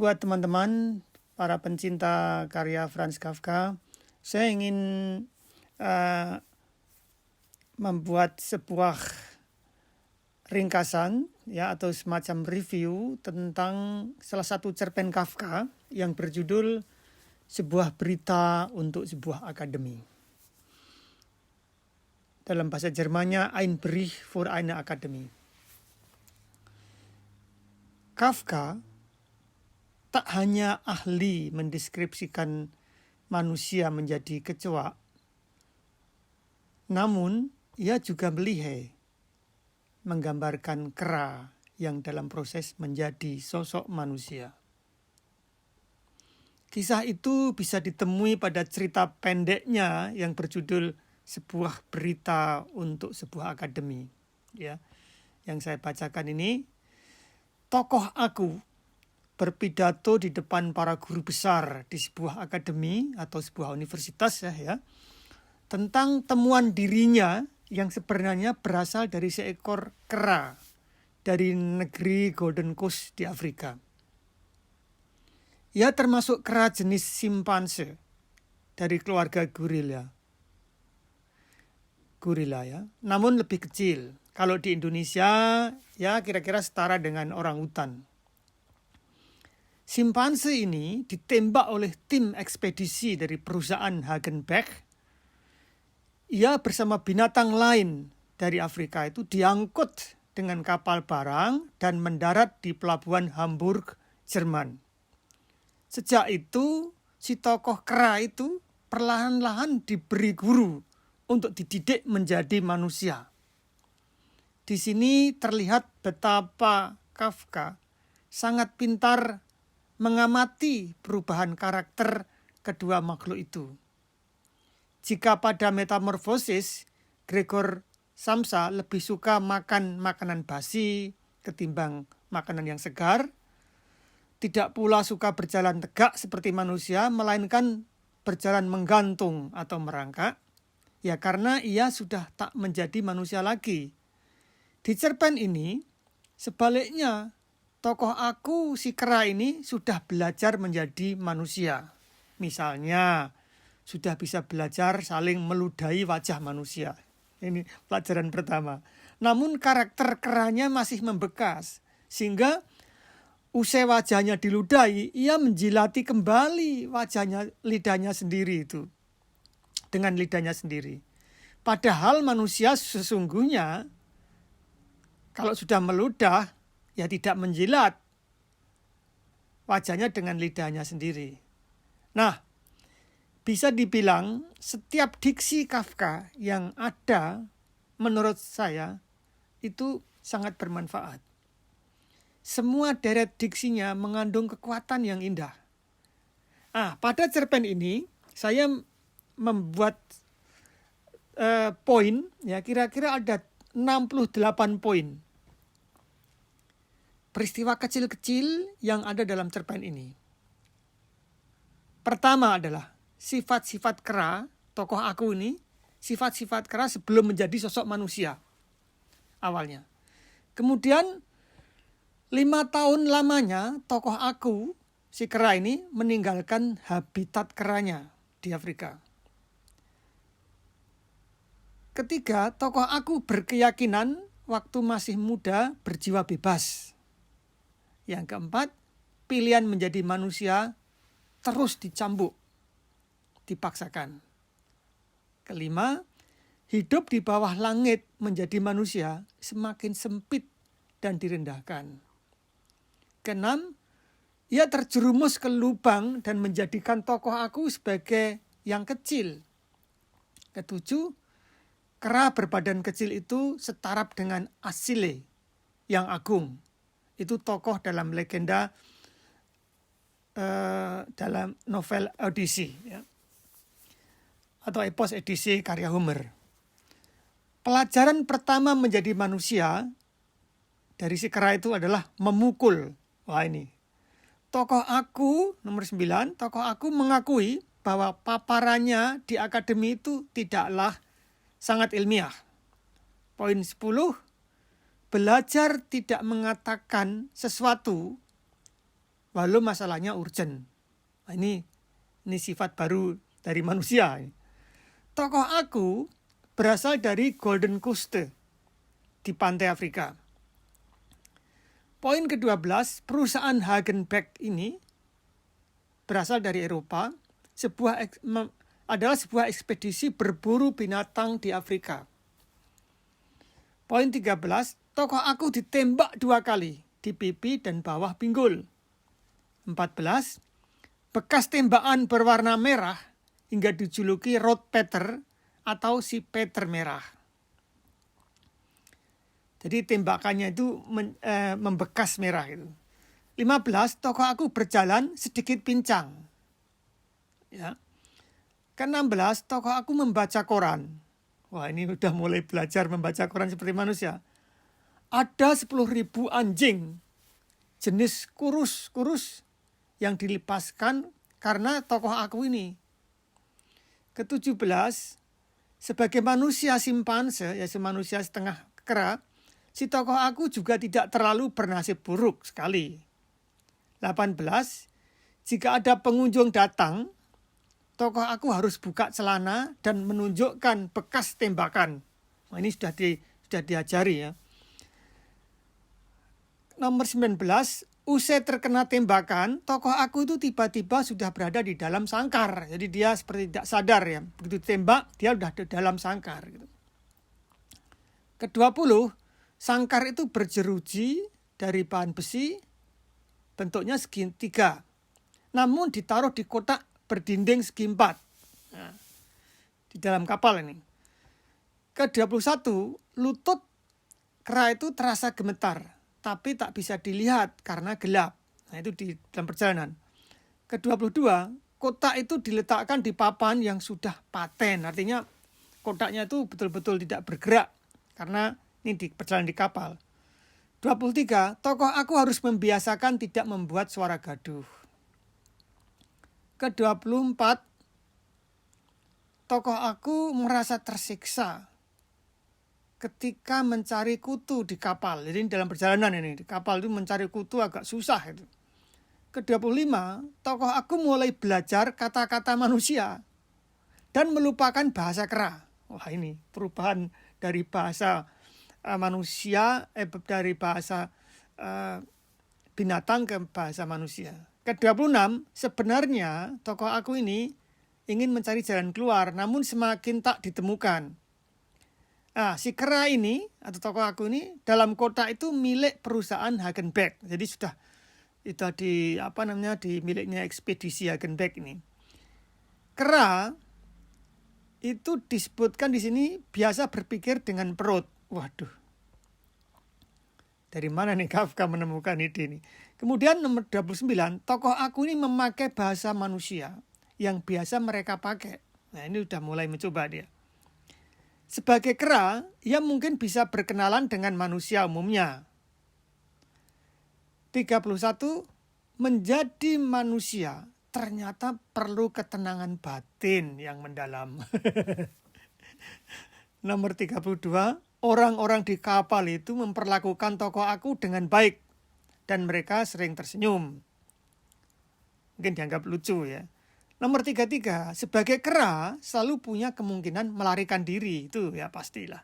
Buat teman-teman, para pencinta karya Franz Kafka, saya ingin membuat sebuah ringkasan ya atau semacam review tentang salah satu cerpen Kafka yang berjudul Sebuah Berita untuk Sebuah Akademi. Dalam bahasa Jermannya Ein Bericht für eine Akademie. Kafka tak hanya ahli mendeskripsikan manusia menjadi kecoa, namun ia juga lihai menggambarkan kera yang dalam proses menjadi sosok manusia. Kisah itu bisa ditemui pada cerita pendeknya yang berjudul Sebuah Berita untuk Sebuah Akademi. Ya, yang saya bacakan ini, tokoh aku berpidato di depan para guru besar di sebuah akademi atau sebuah universitas ya, tentang temuan dirinya yang sebenarnya berasal dari seekor kera dari negeri Golden Coast di Afrika. Ia termasuk kera jenis simpanse dari keluarga gorila ya, namun lebih kecil. Kalau di Indonesia ya kira-kira setara dengan orangutan. Simpanse ini ditembak oleh tim ekspedisi dari perusahaan Hagenbeck. Ia bersama binatang lain dari Afrika itu diangkut dengan kapal barang dan mendarat di pelabuhan Hamburg, Jerman. Sejak itu, si tokoh kera itu perlahan-lahan diberi guru untuk dididik menjadi manusia. Di sini terlihat betapa Kafka sangat pintar mengamati perubahan karakter kedua makhluk itu. Jika pada metamorfosis, Gregor Samsa lebih suka makan makanan basi ketimbang makanan yang segar, tidak pula suka berjalan tegak seperti manusia, melainkan berjalan menggantung atau merangkak, ya karena ia sudah tak menjadi manusia lagi. Di cerpen ini, sebaliknya, tokoh aku si kera ini sudah belajar menjadi manusia. Misalnya, sudah bisa belajar saling meludahi wajah manusia. Ini pelajaran pertama. Namun karakter keranya masih membekas. Sehingga usai wajahnya diludahi, ia menjilati kembali lidahnya sendiri itu. Dengan lidahnya sendiri. Padahal manusia sesungguhnya, kalau sudah meludah, ya tidak menjilat wajahnya dengan lidahnya sendiri. Nah, bisa dibilang setiap diksi Kafka yang ada menurut saya itu sangat bermanfaat. Semua deret diksinya mengandung kekuatan yang indah. Pada cerpen ini saya membuat poin, ya kira-kira ada 68 poin. Peristiwa kecil-kecil yang ada dalam cerpen ini. Pertama adalah sifat-sifat kera, tokoh aku ini, sifat-sifat kera sebelum menjadi sosok manusia awalnya. Kemudian 5 tahun lamanya tokoh aku, si kera ini, meninggalkan habitat keranya di Afrika. Ketiga, tokoh aku berkeyakinan waktu masih muda berjiwa bebas. Yang keempat, pilihan menjadi manusia terus dicambuk, dipaksakan. Kelima, hidup di bawah langit menjadi manusia semakin sempit dan direndahkan. Keenam, ia terjerumus ke lubang dan menjadikan tokoh aku sebagai yang kecil. Ketujuh, kera berbadan kecil itu setaraf dengan Asile yang agung. Itu tokoh dalam legenda dalam novel Odyssey ya. Atau epos Odyssey karya Homer. Pelajaran pertama menjadi manusia dari si kera itu adalah memukul. Wah ini. Tokoh aku, nomor 9, tokoh aku mengakui bahwa paparannya di akademi itu tidaklah sangat ilmiah. Poin 10, belajar tidak mengatakan sesuatu walau masalahnya urgent. Nah, ini sifat baru dari manusia. Tokoh aku berasal dari Golden Coast di pantai Afrika. Poin ke-12, perusahaan Hagenbeck ini berasal dari Eropa, adalah sebuah ekspedisi berburu binatang di Afrika. Poin 13, tokoh aku ditembak 2 kali, di pipi dan bawah pinggul. 14, bekas tembakan berwarna merah hingga dijuluki Road Peter atau si Peter merah. Jadi tembakannya itu membekas merah itu. 15, tokoh aku berjalan sedikit pincang. Ya. Ke-16, tokoh aku membaca koran. Wah, ini udah mulai belajar membaca koran seperti manusia. Ada 10.000 anjing jenis kurus yang dilepaskan karena tokoh aku ini. Ke-17, sebagai manusia simpanse, yaitu manusia setengah kera, si tokoh aku juga tidak terlalu bernasib buruk sekali. 18, jika ada pengunjung datang, tokoh aku harus buka celana dan menunjukkan bekas tembakan. Nah, ini sudah diajari ya. Nomor 19, usai terkena tembakan, tokoh aku itu tiba-tiba sudah berada di dalam sangkar. Jadi dia seperti tidak sadar ya. Begitu tembak, dia sudah di dalam sangkar. Gitu. Ke-20, sangkar itu berjeruji dari bahan besi, bentuknya segitiga. Namun ditaruh di kotak berdinding segi 4. Nah, di dalam kapal ini. Ke-21, lutut kera itu terasa gemetar, tapi tak bisa dilihat karena gelap. Nah, itu di dalam perjalanan. Ke-22, kotak itu diletakkan di papan yang sudah paten. Artinya kotaknya itu betul-betul tidak bergerak karena ini di perjalanan di kapal. 23, tokoh aku harus membiasakan tidak membuat suara gaduh. Ke-24, tokoh aku merasa tersiksa ketika mencari kutu di kapal. Jadi dalam perjalanan ini, di kapal itu mencari kutu agak susah. Itu. Ke-25, tokoh aku mulai belajar kata-kata manusia dan melupakan bahasa kera. Wah, ini perubahan dari bahasa manusia, dari bahasa binatang ke bahasa manusia. Ke-26, sebenarnya tokoh aku ini ingin mencari jalan keluar, namun semakin tak ditemukan. Nah, si kera ini, atau tokoh aku ini, dalam kotak itu milik perusahaan Hagenbeck. Jadi sudah itu di miliknya ekspedisi Hagenbeck ini. Kera itu disebutkan di sini biasa berpikir dengan perut. Waduh. Dari mana nih Kafka menemukan ide ini? Kemudian nomor 29, tokoh aku ini memakai bahasa manusia yang biasa mereka pakai. Nah, ini udah mulai mencoba dia. Sebagai kera, ia mungkin bisa berkenalan dengan manusia umumnya. 31, menjadi manusia ternyata perlu ketenangan batin yang mendalam. Nomor 32, orang-orang di kapal itu memperlakukan tokoh aku dengan baik dan mereka sering tersenyum. Mungkin dianggap lucu ya. Nomor 33, sebagai kera selalu punya kemungkinan melarikan diri, itu ya pastilah.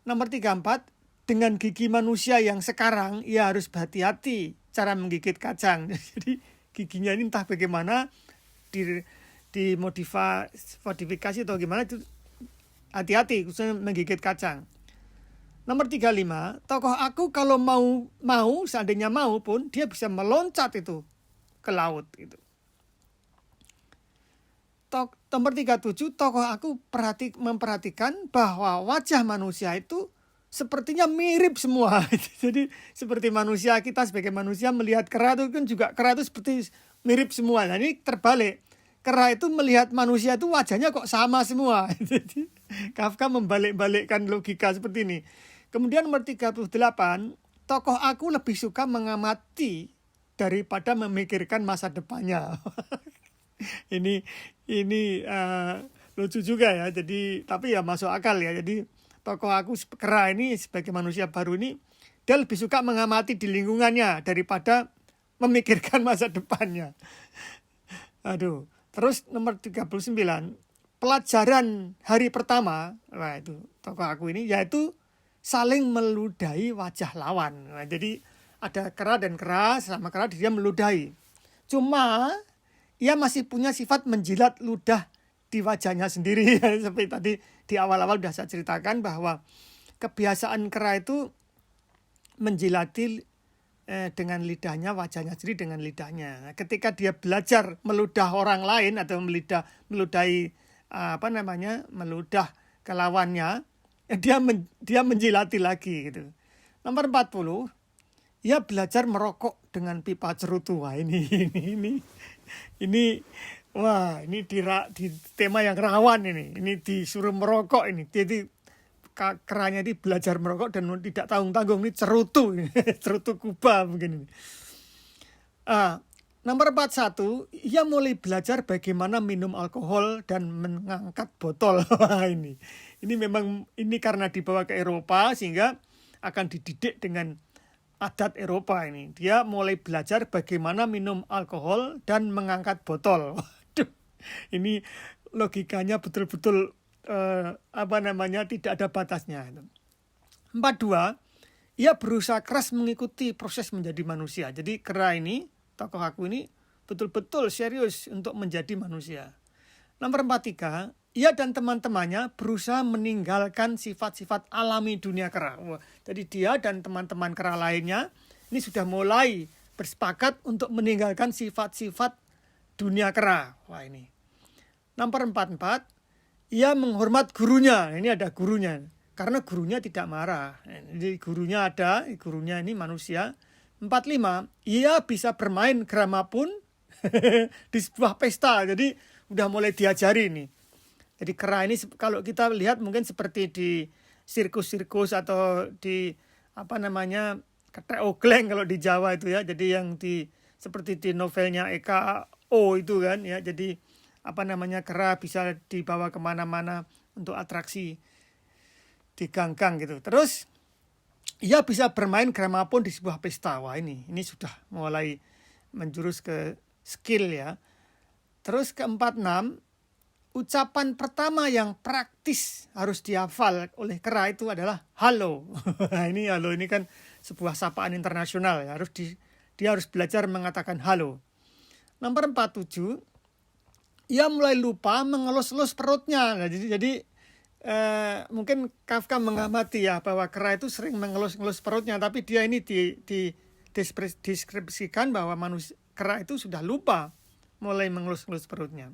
Nomor 34, dengan gigi manusia yang sekarang ia harus berhati-hati cara menggigit kacang. Jadi giginya ini entah bagaimana dimodifikasi atau gimana, itu hati-hati khususnya menggigit kacang. Nomor 35, tokoh aku kalau seandainya mau pun dia bisa meloncat itu ke laut gitu. Nomor 37, tokoh aku memperhatikan bahwa wajah manusia itu sepertinya mirip semua. Jadi seperti manusia, kita sebagai manusia melihat kera itu kan juga kera itu seperti mirip semua. Nah, ini terbalik. Kera itu melihat manusia itu wajahnya kok sama semua. Jadi Kafka membalik-balikkan logika seperti ini. Kemudian nomor 38, tokoh aku lebih suka mengamati daripada memikirkan masa depannya. Ini lucu juga ya. Jadi tapi ya masuk akal ya. Jadi tokoh aku kera ini sebagai manusia baru ini, dia lebih suka mengamati di lingkungannya daripada memikirkan masa depannya. Aduh. Terus nomor 39, pelajaran hari pertama, nah itu tokoh aku ini, yaitu saling meludahi wajah lawan. Nah, jadi ada kera dan kera, sama kera dia meludahi. Cuma ia masih punya sifat menjilat ludah di wajahnya sendiri. Seperti tadi di awal-awal sudah saya ceritakan bahwa kebiasaan kera itu menjilati dengan lidahnya, wajahnya sendiri dengan lidahnya. Nah, ketika dia belajar meludah orang lain atau meludahi meludah ke lawannya, dia menjilati lagi gitu. Nomor 40, ia belajar merokok dengan pipa cerutu. Wah, ini di tema yang rawan ini. Ini disuruh merokok ini. Jadi keranya ini belajar merokok dan tidak tanggung-tanggung, ini cerutu. Cerutu Kuba mungkin ini. Nomor 41, ia mulai belajar bagaimana minum alkohol dan mengangkat botol. Ini memang karena dibawa ke Eropa sehingga akan dididik dengan adat Eropa ini. Dia mulai belajar bagaimana minum alkohol dan mengangkat botol. Waduh, ini logikanya betul-betul tidak ada batasnya. 42, ia berusaha keras mengikuti proses menjadi manusia. Jadi kera ini, tokoh aku ini betul-betul serius untuk menjadi manusia. Nomor 43, ia dan teman-temannya berusaha meninggalkan sifat-sifat alami dunia kera. Jadi dia dan teman-teman kera lainnya ini sudah mulai bersepakat untuk meninggalkan sifat-sifat dunia kera. Wah, ini. Nomor 44, ia menghormat gurunya. Ini ada gurunya. Karena gurunya tidak marah. Jadi gurunya ada, gurunya ini manusia. 45, ia bisa bermain gramapun di sebuah pesta. Jadi udah mulai diajari nih. Jadi kera ini kalau kita lihat mungkin seperti di sirkus-sirkus atau di ketek ogleng kalau di Jawa itu ya. Jadi yang seperti di novelnya Eka O itu kan ya. Jadi kera bisa dibawa kemana-mana untuk atraksi di gang-gang gitu. Terus ia bisa bermain gramapun di sebuah pesta. Wah, ini sudah mulai menjurus ke skill ya. Terus ke-46, ucapan pertama yang praktis harus dihafal oleh kera itu adalah halo. Ini halo ini kan sebuah sapaan internasional ya. Dia harus belajar mengatakan halo. Nomor 47, ia mulai lupa mengelus-elus perutnya. Nah, jadi mungkin Kafka mengamati ya bahwa kera itu sering mengelus-elus perutnya, tapi dia ini deskripsikan bahwa kera itu sudah lupa mulai mengelus-elus perutnya.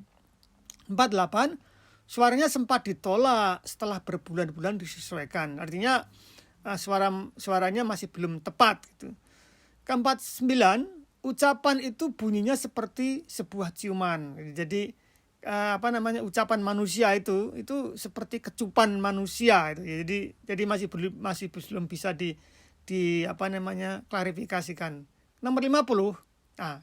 48, suaranya sempat ditolak setelah berbulan-bulan disesuaikan. Artinya suaranya masih belum tepat gitu. Ke-49, ucapan itu bunyinya seperti sebuah ciuman. Jadi ucapan manusia itu seperti kecupan manusia itu. Jadi masih belum bisa klarifikasikan. Nomor 50,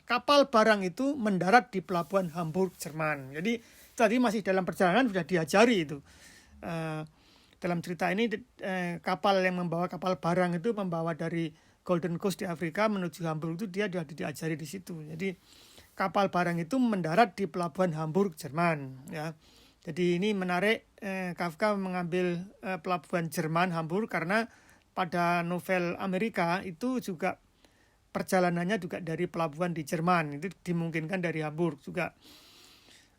kapal barang itu mendarat di pelabuhan Hamburg, Jerman. Jadi tadi masih dalam perjalanan sudah diajari itu. Dalam cerita ini kapal yang membawa kapal barang itu membawa dari Golden Coast di Afrika menuju Hamburg itu dia sudah diajari di situ. Jadi kapal barang itu mendarat di pelabuhan Hamburg, Jerman. Ya. Jadi ini menarik, Kafka mengambil pelabuhan Jerman, Hamburg, karena pada novel Amerika itu juga perjalanannya juga dari pelabuhan di Jerman. Itu dimungkinkan dari Hamburg juga.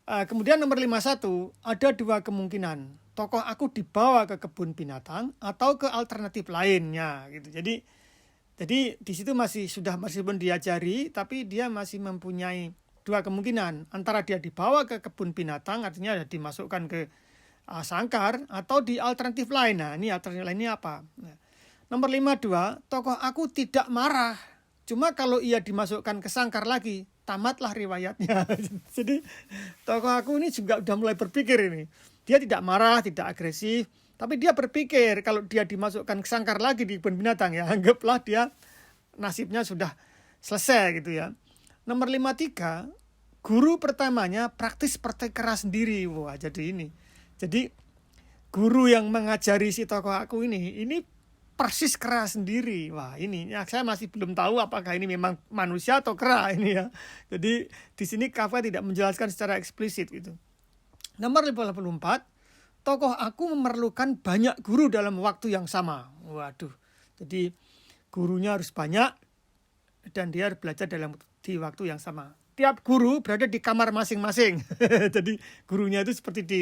Kemudian nomor 51, ada dua kemungkinan. Tokoh aku dibawa ke kebun binatang atau ke alternatif lainnya. Gitu. Jadi di situ masih pun diajari, tapi dia masih mempunyai dua kemungkinan. Antara dia dibawa ke kebun binatang, artinya dimasukkan ke sangkar, atau di alternatif lain. Nah, ini alternatif lainnya apa? Nah, nomor 52, tokoh aku tidak marah. Cuma kalau ia dimasukkan ke sangkar lagi, tamatlah riwayatnya. Jadi tokoh aku ini juga udah mulai berpikir ini. Dia tidak marah, tidak agresif, tapi dia berpikir kalau dia dimasukkan ke sangkar lagi di kebun binatang, ya anggaplah dia nasibnya sudah selesai gitu ya. Nomor 53, guru pertamanya praktis praktek keras sendiri. Wah, jadi guru yang mengajari si tokoh aku ini persis kera sendiri. Wah, ini ya, saya masih belum tahu apakah ini memang manusia atau kera ini ya. Jadi di sini Kafka tidak menjelaskan secara eksplisit gitu. Nomor 54, tokoh aku memerlukan banyak guru dalam waktu yang sama. Waduh. Jadi gurunya harus banyak dan dia harus belajar di waktu yang sama. Tiap guru berada di kamar masing-masing. Jadi gurunya itu seperti di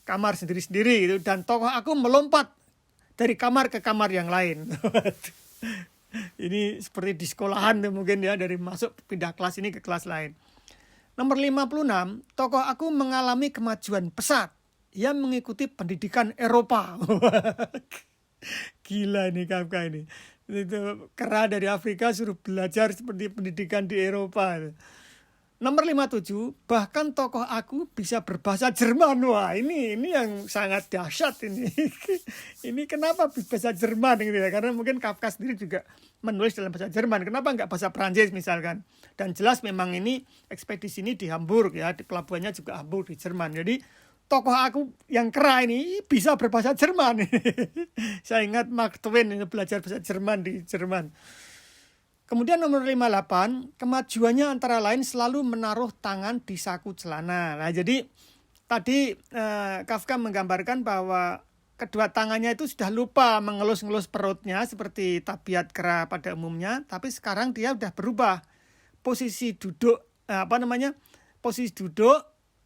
kamar sendiri-sendiri gitu, dan tokoh aku melompat dari kamar ke kamar yang lain. Ini seperti di sekolahan mungkin ya, dari masuk pindah kelas ini ke kelas lain. Nomor 56, tokoh aku mengalami kemajuan pesat. Ia mengikuti pendidikan Eropa. Gila ini Kafka ini. Itu kera dari Afrika suruh belajar seperti pendidikan di Eropa. Nomor 57, bahkan tokoh aku bisa berbahasa Jerman. Wah, ini yang sangat dahsyat ini. Ini kenapa bahasa Jerman gitu ya? Karena mungkin Kafka sendiri juga menulis dalam bahasa Jerman. Kenapa nggak bahasa Prancis misalkan? Dan jelas memang ini ekspedisi ini di Hamburg ya, di pelabuhannya juga Hamburg di Jerman. Jadi tokoh aku yang kera ini bisa berbahasa Jerman. Saya ingat Mark Twain ini belajar bahasa Jerman di Jerman. Kemudian nomor 58, kemajuannya antara lain selalu menaruh tangan di saku celana. Nah, jadi tadi Kafka menggambarkan bahwa kedua tangannya itu sudah lupa mengelus-ngelus perutnya seperti tabiat kera pada umumnya, tapi sekarang dia sudah berubah posisi duduk posisi duduk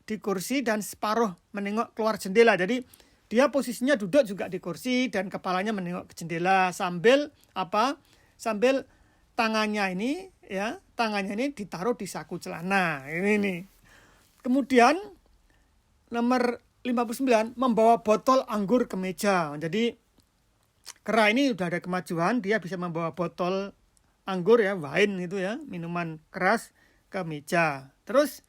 di kursi dan separuh menengok keluar jendela. Jadi dia posisinya duduk juga di kursi dan kepalanya menengok ke jendela sambil tangannya ini ditaruh di saku celana. Ini nih. Kemudian nomor 59, membawa botol anggur ke meja. Jadi kera ini udah ada kemajuan, dia bisa membawa botol anggur ya, wine itu ya, minuman keras ke meja. Terus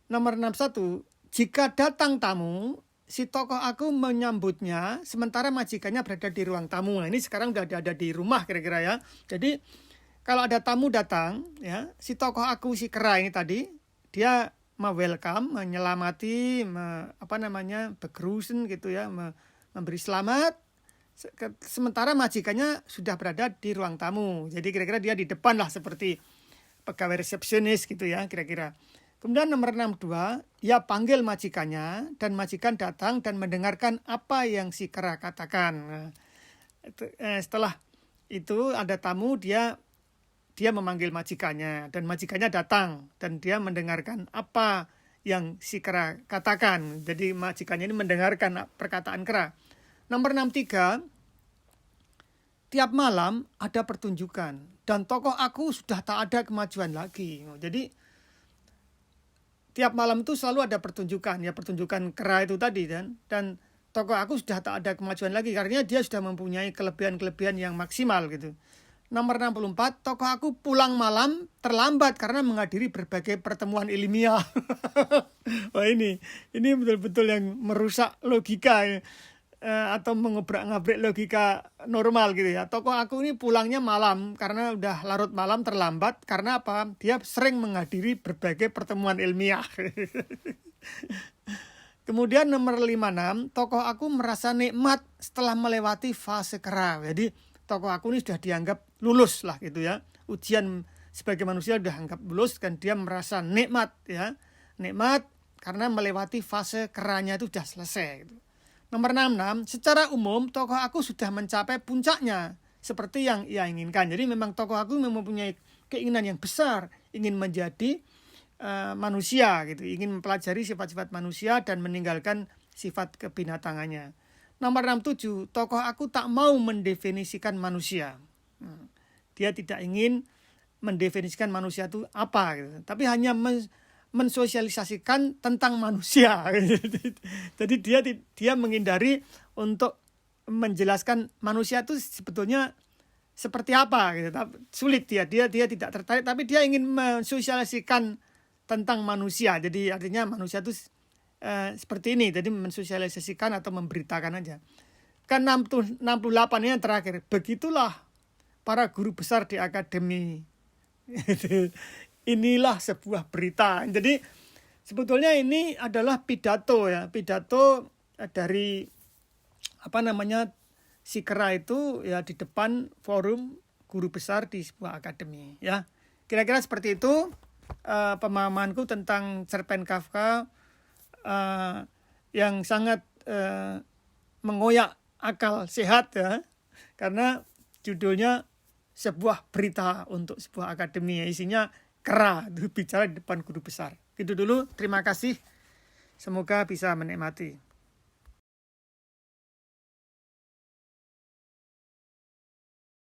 nomor 61, jika datang tamu, si tokoh aku menyambutnya sementara majikannya berada di ruang tamu. Nah, ini sekarang udah ada di rumah kira-kira ya. Jadi kalau ada tamu datang ya, si tokoh aku si kera ini tadi dia welcome, menyelamati, begrüßen gitu ya, memberi selamat. Sementara majikannya sudah berada di ruang tamu. Jadi kira-kira dia di depan lah seperti pegawai resepsionis gitu ya kira-kira. Kemudian nomor 62, ia panggil majikannya dan majikan datang dan mendengarkan apa yang si kera katakan. Nah, setelah itu ada tamu, dia memanggil majikannya dan majikannya datang dan dia mendengarkan apa yang si kera katakan. Jadi majikannya ini mendengarkan perkataan kera. Nomor 63, tiap malam ada pertunjukan dan tokoh aku sudah tak ada kemajuan lagi. Jadi tiap malam itu selalu ada pertunjukan, ya pertunjukan kera itu tadi dan tokoh aku sudah tak ada kemajuan lagi karena dia sudah mempunyai kelebihan-kelebihan yang maksimal gitu. Nomor 64, tokoh aku pulang malam terlambat karena menghadiri berbagai pertemuan ilmiah. Wah ini betul-betul yang merusak logika atau mengobrak-ngabrik logika normal gitu ya. Tokoh aku ini pulangnya malam karena udah larut malam terlambat karena apa? Dia sering menghadiri berbagai pertemuan ilmiah. Kemudian nomor 56, tokoh aku merasa nikmat setelah melewati fase kera. Jadi tokoh aku ini sudah dianggap lulus lah gitu ya. Ujian sebagai manusia sudah anggap lulus dan dia merasa nikmat ya. Nikmat karena melewati fase keranya itu sudah selesai gitu. Nomor 66, secara umum tokoh aku sudah mencapai puncaknya seperti yang ia inginkan. Jadi memang tokoh aku mempunyai keinginan yang besar, ingin menjadi manusia gitu, ingin mempelajari sifat-sifat manusia dan meninggalkan sifat kebinatangannya. Nomor 67, tokoh aku tak mau mendefinisikan manusia. Dia tidak ingin mendefinisikan manusia itu apa gitu, tapi hanya mensosialisasikan tentang manusia. Jadi dia menghindari untuk menjelaskan manusia itu sebetulnya seperti apa gitu. Sulit dia tidak tertarik, tapi dia ingin mensosialisasikan tentang manusia. Jadi artinya manusia itu seperti ini, jadi mensosialisasikan atau memberitakan aja. Kan 68 ini yang terakhir, begitulah para guru besar di akademi. Inilah sebuah berita. Jadi sebetulnya ini adalah pidato ya, pidato dari si kera itu ya di depan forum guru besar di sebuah akademi, ya. Kira-kira seperti itu pemahamanku tentang cerpen Kafka yang sangat mengoyak akal sehat, ya, karena judulnya sebuah berita untuk sebuah akademi, isinya kera bicara di depan guru besar. Itu dulu, terima kasih, semoga bisa menikmati.